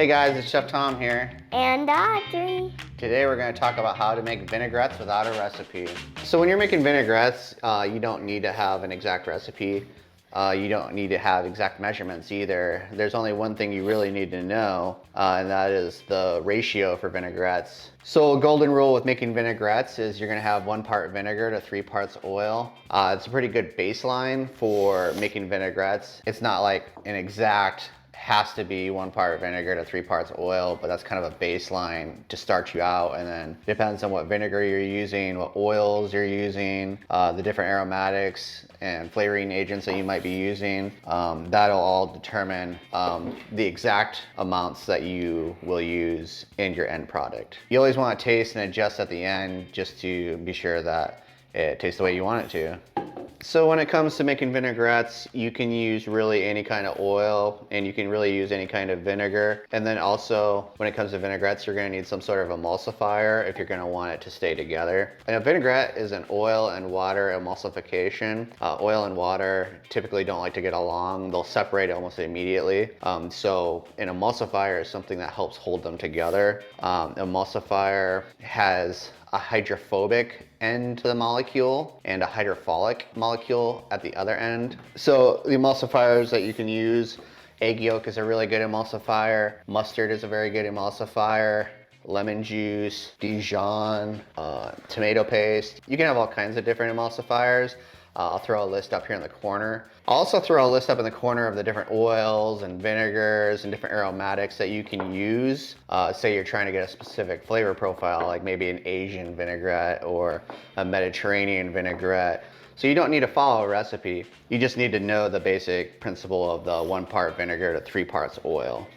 Hey guys, it's Chef Tom here. And Audrey. Today we're going to talk about how to make vinaigrettes without a recipe. So when you're making vinaigrettes, you don't need to have an exact recipe. You don't need to have exact measurements either. There's only one thing you really need to know, and that is the ratio for vinaigrettes. So a golden rule with making vinaigrettes is you're gonna have 1 part vinegar to 3 parts oil. It's a pretty good baseline for making vinaigrettes. It's not like an exact has to be 1 part vinegar to 3 parts oil, but that's kind of a baseline to start you out, and then depends on what vinegar you're using, what oils you're using, the different aromatics and flavoring agents that you might be using. That'll all determine the exact amounts that you will use in your end product. You always want to taste and adjust at the end just to be sure that it tastes the way you want it to. So when it comes to making vinaigrettes, you can use really any kind of oil, and you can really use any kind of vinegar. And then also, when it comes to vinaigrettes, you're gonna need some sort of emulsifier if you're gonna want it to stay together. And a vinaigrette is an oil and water emulsification. Oil and water typically don't like to get along. They'll separate almost immediately. So an emulsifier is something that helps hold them together. Emulsifier has a hydrophobic end to the molecule and a hydrophilic molecule at the other end. So the emulsifiers that you can use, egg yolk is a really good emulsifier, mustard is a very good emulsifier, lemon juice, Dijon, tomato paste. You can have all kinds of different emulsifiers. I'll throw a list up here in the corner. I'll also throw a list up in the corner of the different oils and vinegars and different aromatics that you can use. Say you're trying to get a specific flavor profile, like maybe an Asian vinaigrette or a Mediterranean vinaigrette. So you don't need to follow a recipe. You just need to know the basic principle of the 1 part vinegar to 3 parts oil.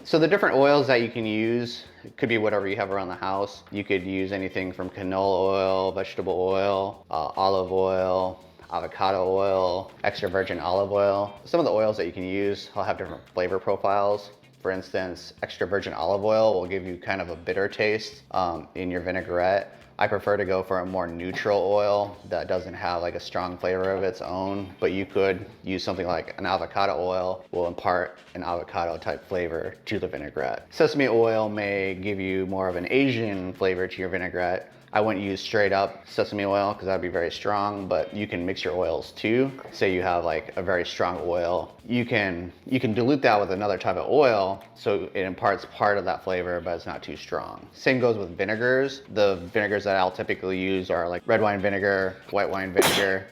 So the different oils that you can use, it could be whatever you have around the house. You could use anything from canola oil, vegetable oil, olive oil, avocado oil, extra virgin olive oil. Some of the oils that you can use will have different flavor profiles. For instance, extra virgin olive oil will give you kind of a bitter taste in your vinaigrette. I prefer to go for a more neutral oil that doesn't have like a strong flavor of its own, but you could use something like an avocado oil will impart an avocado type flavor to the vinaigrette. Sesame oil may give you more of an Asian flavor to your vinaigrette. I wouldn't use straight up sesame oil because that'd be very strong, but you can mix your oils too. Say you have like a very strong oil, you can dilute that with another type of oil so it imparts part of that flavor, but it's not too strong. Same goes with vinegars. The vinegars that I'll typically use are like red wine vinegar, white wine vinegar,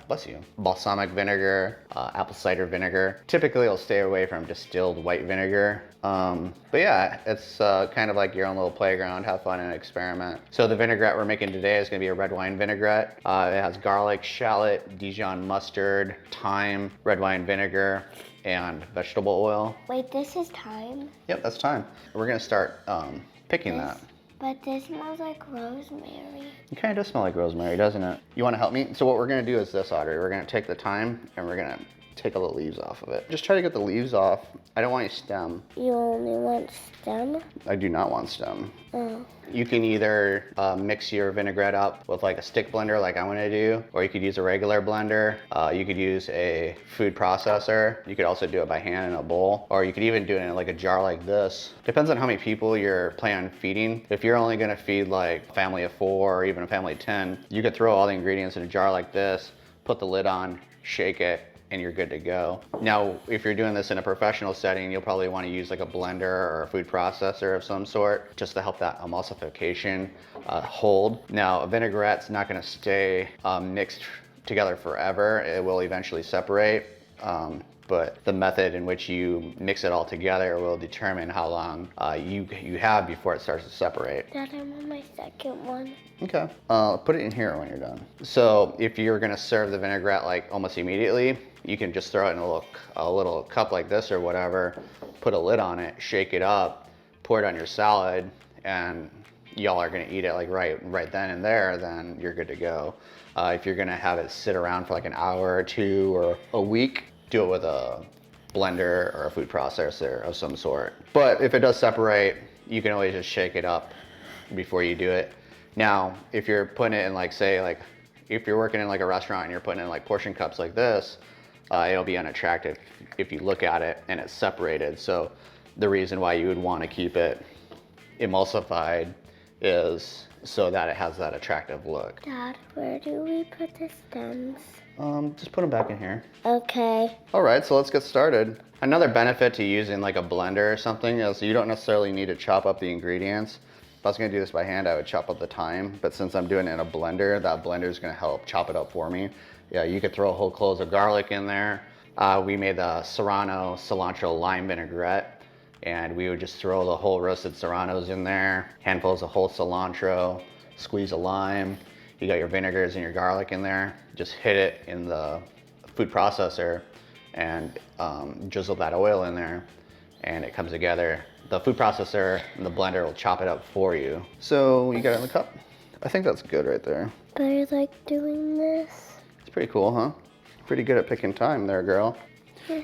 bless you, balsamic vinegar, apple cider vinegar. Typically I'll stay away from distilled white vinegar. But yeah, it's kind of like your own little playground, have fun and experiment. So the vinaigrette we're making today is gonna be a red wine vinaigrette. It has garlic, shallot, Dijon mustard, thyme, red wine vinegar, and vegetable oil. Wait, this is thyme? Yep, that's thyme. We're gonna start picking that. But this smells like rosemary. It kind of does smell like rosemary, doesn't it? You wanna help me? So what we're gonna do is this, Audrey. We're gonna take the thyme and we're gonna take all the leaves off of it. Just try to get the leaves off. I don't want any stem. You only want stem? I do not want stem. Oh. You can either mix your vinaigrette up with like a stick blender like I'm gonna do, or you could use a regular blender. You could use a food processor. You could also do it by hand in a bowl, or you could even do it in like a jar like this. Depends on how many people you're planning on feeding. If you're only gonna feed like a family of 4 or even a family of 10, you could throw all the ingredients in a jar like this, put the lid on, shake it, and you're good to go. Now, if you're doing this in a professional setting, you'll probably want to use like a blender or a food processor of some sort, just to help that emulsification hold. Now, a vinaigrette's not going to stay mixed together forever. It will eventually separate. But the method in which you mix it all together will determine how long you have before it starts to separate. Dad, I'm on my second one. Okay, put it in here when you're done. So if you're gonna serve the vinaigrette like almost immediately, you can just throw it in a little cup like this or whatever, put a lid on it, shake it up, pour it on your salad, and y'all are gonna eat it like right then and there, then you're good to go. If you're gonna have it sit around for like an hour or 2 or a week, do it with a blender or a food processor of some sort. But if it does separate, you can always just shake it up before you do it. Now, if you're putting it in like, say, like if you're working in like a restaurant and you're putting in like portion cups like this, it'll be unattractive if you look at it and it's separated. So the reason why you would want to keep it emulsified is so that it has that attractive look. Dad, where do we put the stems? Just put them back in here. Okay. All right, so let's get started. Another benefit to using like a blender or something is you don't necessarily need to chop up the ingredients. If I was gonna do this by hand, I would chop up the thyme, but since I'm doing it in a blender, that blender is gonna help chop it up for me. Yeah, you could throw whole cloves of garlic in there. We made the serrano, cilantro, lime vinaigrette, and we would just throw the whole roasted serranos in there, handfuls of whole cilantro, squeeze a lime. You got your vinegars and your garlic in there. Just hit it in the food processor and drizzle that oil in there, and it comes together. The food processor and the blender will chop it up for you. So you got it in the cup? I think that's good right there. But I like doing this. It's pretty cool, huh? Pretty good at picking thyme there, girl.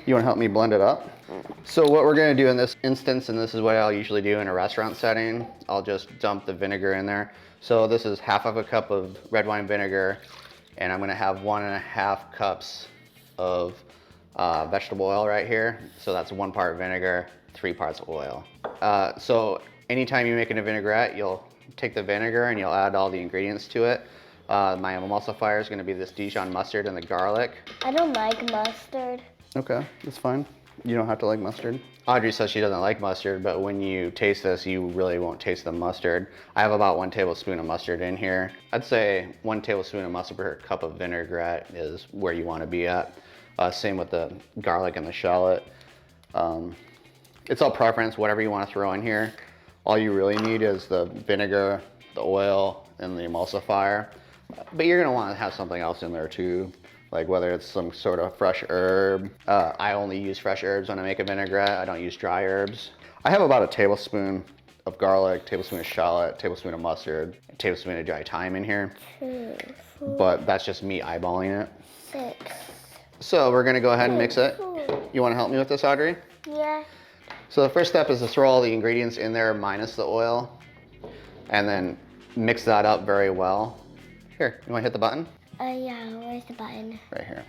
You wanna help me blend it up? So what we're gonna do in this instance, and this is what I'll usually do in a restaurant setting, I'll just dump the vinegar in there. So this is half of a cup of red wine vinegar, and I'm gonna have 1.5 cups of vegetable oil right here. So that's 1 part vinegar, 3 parts oil. So anytime you're making a vinaigrette, you'll take the vinegar and you'll add all the ingredients to it. My emulsifier is gonna be this Dijon mustard and the garlic. I don't like mustard. Okay, that's fine. You don't have to like mustard. Audrey says she doesn't like mustard, but when you taste this, you really won't taste the mustard. I have about 1 tablespoon of mustard in here. I'd say 1 tablespoon of mustard per cup of vinaigrette is where you want to be at. Same with the garlic and the shallot. It's all preference, whatever you want to throw in here. All you really need is the vinegar, the oil, and the emulsifier. But you're gonna want to have something else in there too. Like whether it's some sort of fresh herb. I only use fresh herbs when I make a vinaigrette. I don't use dry herbs. I have about a tablespoon of garlic, tablespoon of shallot, tablespoon of mustard, a tablespoon of dry thyme in here. 2, 4, But that's just me eyeballing it. 6. So we're gonna go ahead and mix it. You wanna help me with this, Audrey? Yeah. So the first step is to throw all the ingredients in there minus the oil, and then mix that up very well. Here, you wanna hit the button? Yeah, where's the button? Right here.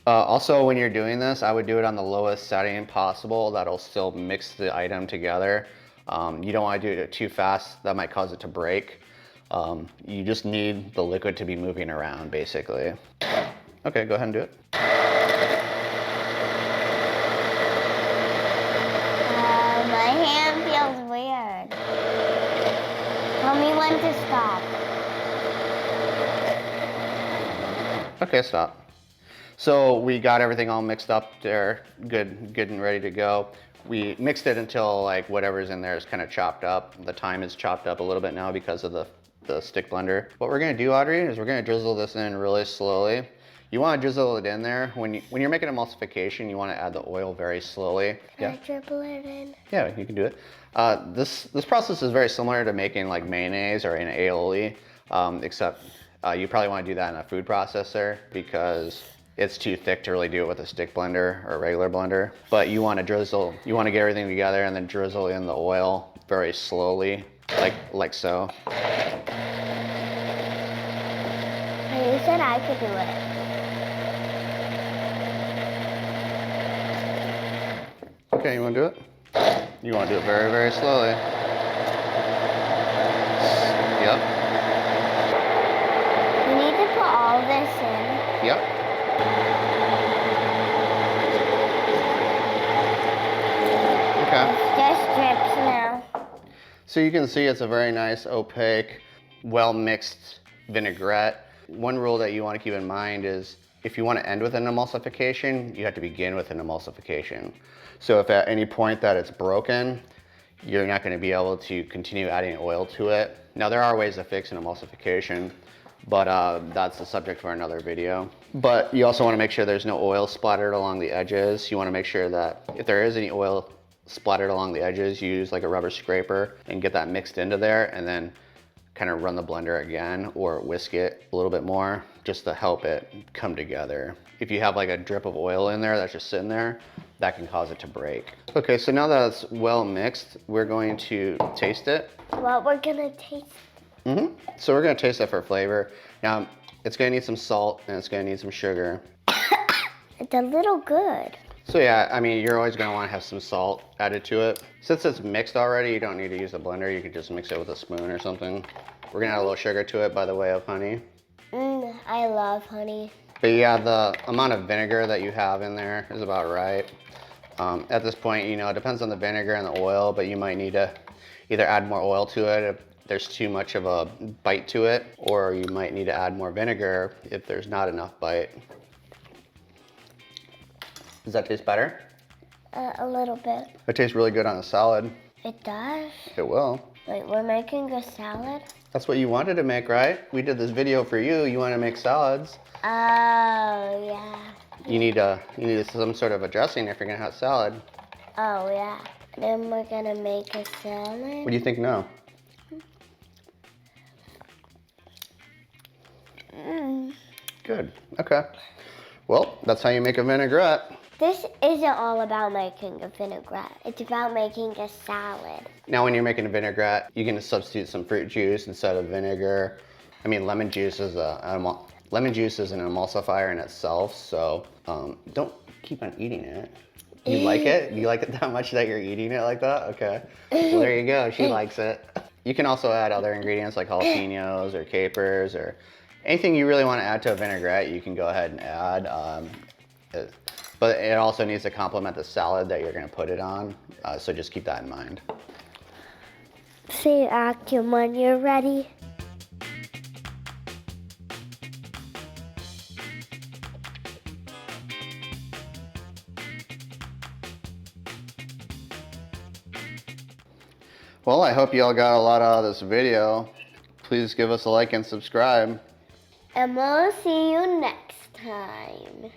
Also, when you're doing this, I would do it on the lowest setting possible. That'll still mix the item together. You don't want to do it too fast. That might cause it to break. You just need the liquid to be moving around, basically. Okay, go ahead and do it. My hand feels weird. Tell me when to stop. Okay, stop. So we got everything all mixed up there, good and ready to go. We mixed it until like whatever's in there is kind of chopped up. The thyme is chopped up a little bit now because of the stick blender. What we're gonna do, Audrey, is we're gonna drizzle this in really slowly. You wanna drizzle it in there. When you're making emulsification, you wanna add the oil very slowly. Can I dribble it in? Yeah, you can do it. This process is very similar to making like mayonnaise or an aioli, except you probably want to do that in a food processor because it's too thick to really do it with a stick blender or a regular blender. But you want to drizzle, you want to get everything together and then drizzle in the oil very slowly, like so. Hey, you said I could do it. Okay, you want to do it? You want to do it very, very slowly. Yep. You need to put all this in. Yep. Okay. It just drips now. So you can see it's a very nice, opaque, well-mixed vinaigrette. One rule that you want to keep in mind is if you want to end with an emulsification, you have to begin with an emulsification. So if at any point that it's broken, you're not going to be able to continue adding oil to it. Now there are ways to fix an emulsification, but that's the subject for another video. But you also want to make sure there's no oil splattered along the edges. You want to make sure that if there is any oil splattered along the edges, you use like a rubber scraper and get that mixed into there, and then kind of run the blender again or whisk it a little bit more just to help it come together. If you have like a drip of oil in there that's just sitting there, that can cause it to break. Okay, so now that it's well mixed, we're going to taste it. Well, we're gonna taste. So we're gonna taste it for flavor. Now, it's gonna need some salt and it's gonna need some sugar. It's a little good. So yeah, I mean, you're always gonna wanna have some salt added to it. Since it's mixed already, you don't need to use a blender. You can just mix it with a spoon or something. We're gonna add a little sugar to it by the way of honey. I love honey. But yeah, the amount of vinegar that you have in there is about right. At this point, you know, it depends on the vinegar and the oil, but you might need to either add more oil to it if there's too much of a bite to it, or you might need to add more vinegar if there's not enough bite. Does that taste better? A little bit. It tastes really good on a salad. It does? It will. Wait, we're making a salad? That's what you wanted to make, right? We did this video for you. You want to make salads. Oh, yeah. You need some sort of a dressing if you're gonna have salad. Oh, yeah. Then we're gonna make a salad? What do you think now? Good. Okay. Well, that's how you make a vinaigrette. This isn't all about making a vinaigrette. It's about making a salad. Now when you're making a vinaigrette, you can substitute some fruit juice instead of vinegar. I mean, lemon juice is an emulsifier in itself, so don't keep on eating it. You like it? You like it that much that you're eating it like that? Okay. Well, there you go. She likes it. You can also add other ingredients like jalapenos or capers or anything you really want to add to a vinaigrette, you can go ahead and add. But it also needs to complement the salad that you're going to put it on, so just keep that in mind. Say action when you're ready. Well, I hope you all got a lot out of this video. Please give us a like and subscribe. And we'll see you next time.